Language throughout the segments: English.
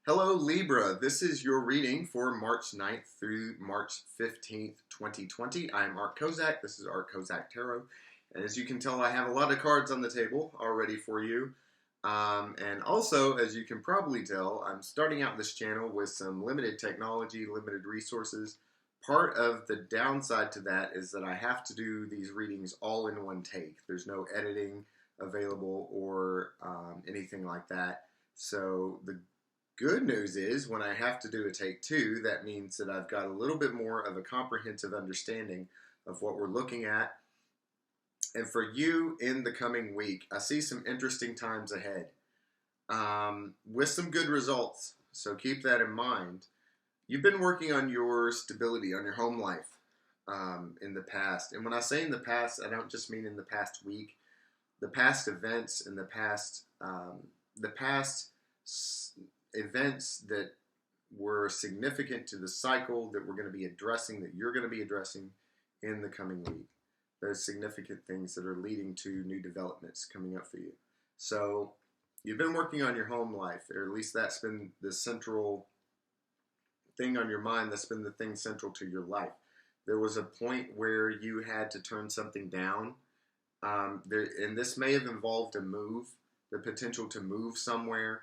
Hello Libra, this is your reading for March 9th through March 15th, 2020. I'm Art Kozak, this is Art Kozak Tarot, and as you can tell I have a lot of cards on the table already for you. And also, as you can probably tell, I'm starting out this channel with some limited technology, limited resources. Part of the downside to that is that I have to do these readings all in one take. There's no editing available or anything like that. So the good news is when I have to do a take two, that means that I've got a little bit more of a comprehensive understanding of what we're looking at. And for you in the coming week, I see some interesting times ahead with some good results. So keep that in mind. You've been working on your stability, on your home life in the past. And when I say in the past, I don't just mean in the past week. The past events and the past events that were significant to the cycle that we're going to be addressing, that you're going to be addressing in the coming week. Those significant things that are leading to new developments coming up for you. So you've been working on your home life, or at least that's been the central thing on your mind. That's been the thing central to your life. There was a point where you had to turn something down. And this may have involved a move, the potential to move somewhere.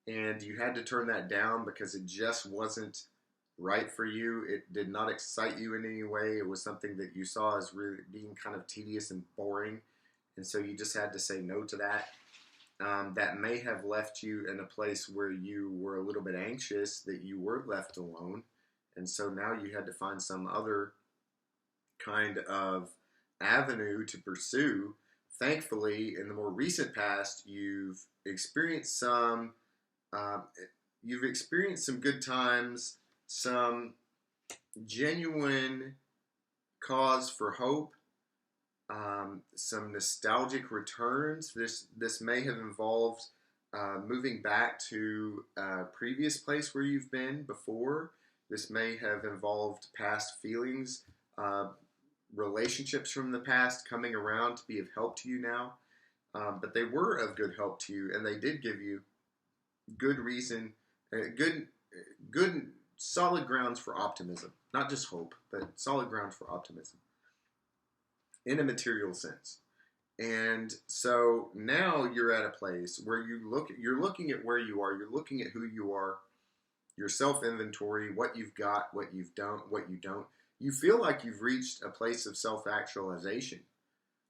And you had to turn that down because it just wasn't right for you. It did not excite you in any way. It was something that you saw as really being kind of tedious and boring. And so you just had to say no to that. That may have left you in a place where you were a little bit anxious that you were left alone. And so now you had to find some other kind of avenue to pursue. Thankfully, in the more recent past, you've experienced some good times, some genuine cause for hope, some nostalgic returns. This may have involved moving back to a previous place where you've been before. This may have involved past feelings, relationships from the past coming around to be of help to you now. But they were of good help to you, and they did give you good reason, good solid grounds for optimism. Not just hope, but solid grounds for optimism in a material sense. And so now you're at a place where you're looking at where you are, you're looking at who you are, your self-inventory, what you've got, what you don't. You feel like you've reached a place of self-actualization.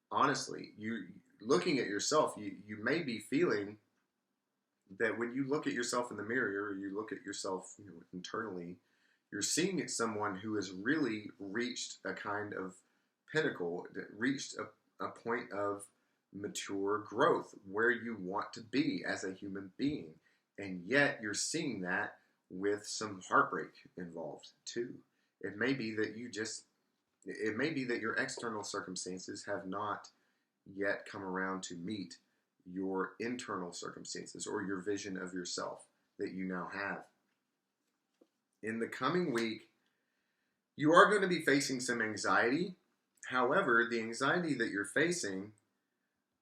Honestly, you looking at yourself, you may be feeling that when you look at yourself in the mirror, or you look at yourself internally, you're seeing someone who has really reached a kind of pinnacle, reached a point of mature growth where you want to be as a human being. And yet you're seeing that with some heartbreak involved too. It may be that your external circumstances have not yet come around to meet your internal circumstances or your vision of yourself that you now have. In the coming week, you are going to be facing some anxiety. However, the anxiety that you're facing,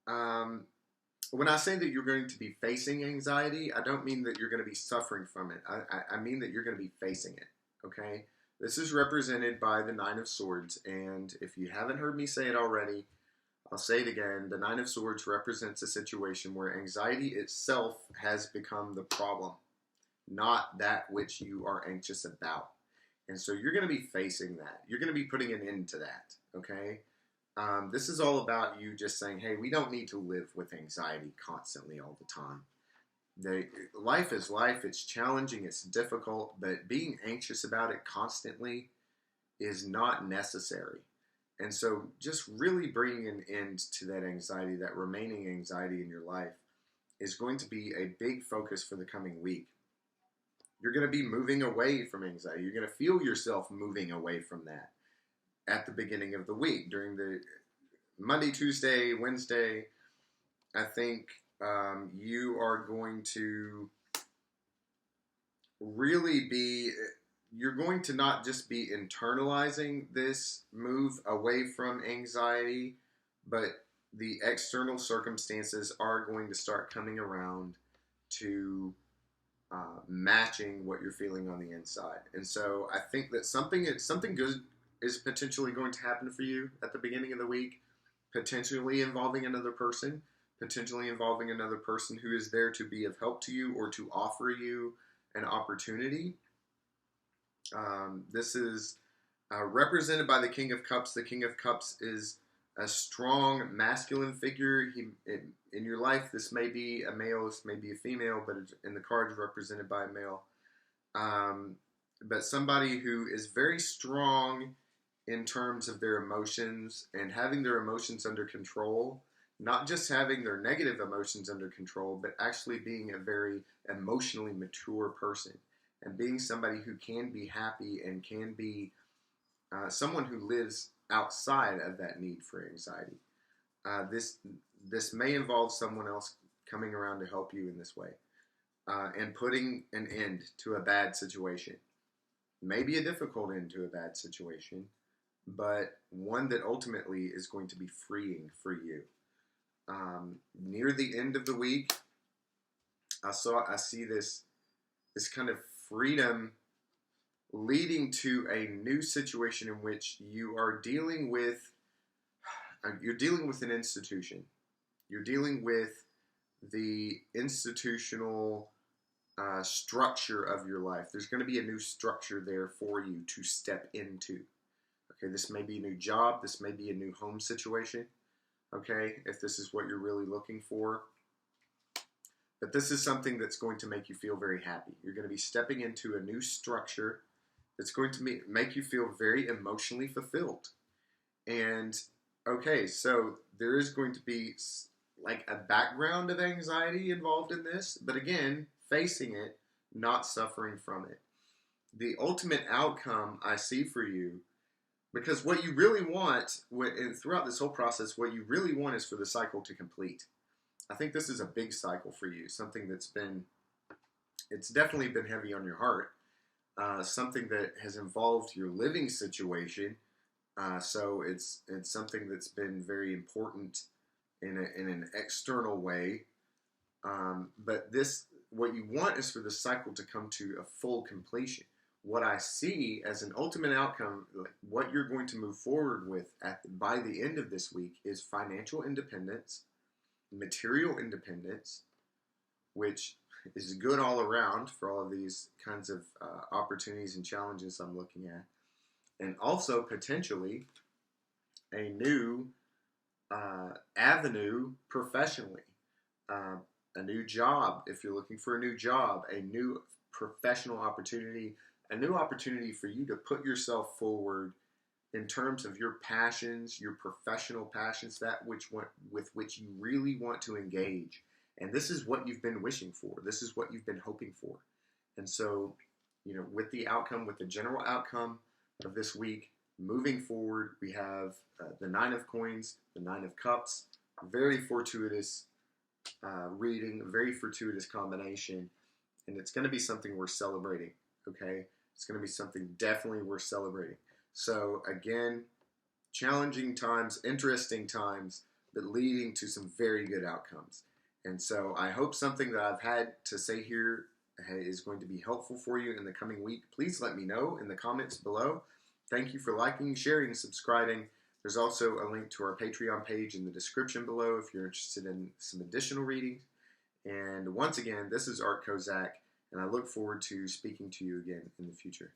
when I say that you're going to be facing anxiety, I don't mean that you're going to be suffering from it. I mean that you're going to be facing it, okay? This is represented by the Nine of Swords, and if you haven't heard me say it already, I'll say it again. The Nine of Swords represents a situation where anxiety itself has become the problem, not that which you are anxious about. And so you're going to be facing that. You're going to be putting an end to that, okay? This is all about you just saying, hey, we don't need to live with anxiety constantly all the time. Life is life. It's challenging. It's difficult. But being anxious about it constantly is not necessary. And so just really bringing an end to that anxiety, that remaining anxiety in your life, is going to be a big focus for the coming week. You're going to be moving away from anxiety. You're going to feel yourself moving away from that at the beginning of the week. During the Monday, Tuesday, Wednesday, I think you are going to really be... You're going to not just be internalizing this move away from anxiety, but the external circumstances are going to start coming around to matching what you're feeling on the inside. And so I think that something good is potentially going to happen for you at the beginning of the week, potentially involving another person, who is there to be of help to you or to offer you an opportunity. This is represented by the King of Cups. The King of Cups is a strong masculine figure. In your life, this may be a male, this may be a female, but in the cards represented by a male. But somebody who is very strong in terms of their emotions and having their emotions under control, not just having their negative emotions under control, but actually being a very emotionally mature person and being somebody who can be happy and can be someone who lives outside of that need for anxiety. This may involve someone else coming around to help you in this way and putting an end to a bad situation. Maybe a difficult end to a bad situation, but one that ultimately is going to be freeing for you. Near the end of the week, I see this kind of freedom leading to a new situation in which you are dealing with an institution. You're dealing with the institutional structure of your life. There's going to be a new structure there for you to step into. Okay, this may be a new job. This may be a new home situation. Okay, if this is what you're really looking for. But this is something that's going to make you feel very happy. You're going to be stepping into a new structure that's going to make you feel very emotionally fulfilled. And okay, so there is going to be like a background of anxiety involved in this, but again, facing it, not suffering from it. The ultimate outcome I see for you, because what you really want, and throughout this whole process, what you really want is for the cycle to complete. I think this is a big cycle for you, something it's definitely been heavy on your heart, something that has involved your living situation. So it's something that's been very important in an external way. But what you want is for the cycle to come to a full completion. What I see as an ultimate outcome, like what you're going to move forward with by the end of this week, is financial independence, material independence, which is good all around for all of these kinds of opportunities and challenges I'm looking at. And also potentially a new avenue professionally, a new job if you're looking for a new job, a new professional opportunity, a new opportunity for you to put yourself forward in terms of your passions, your professional passions, with which you really want to engage. And this is what you've been wishing for. This is what you've been hoping for. And so, with the general outcome of this week, moving forward, we have the Nine of Coins, the Nine of Cups, very fortuitous reading, very fortuitous combination, and it's going to be something worth celebrating, okay? It's going to be something definitely worth celebrating. So again, challenging times, interesting times, but leading to some very good outcomes. And so I hope something that I've had to say here is going to be helpful for you in the coming week. Please let me know in the comments below. Thank you for liking, sharing, and subscribing. There's also a link to our Patreon page in the description below if you're interested in some additional readings. And once again, this is Art Kozak, and I look forward to speaking to you again in the future.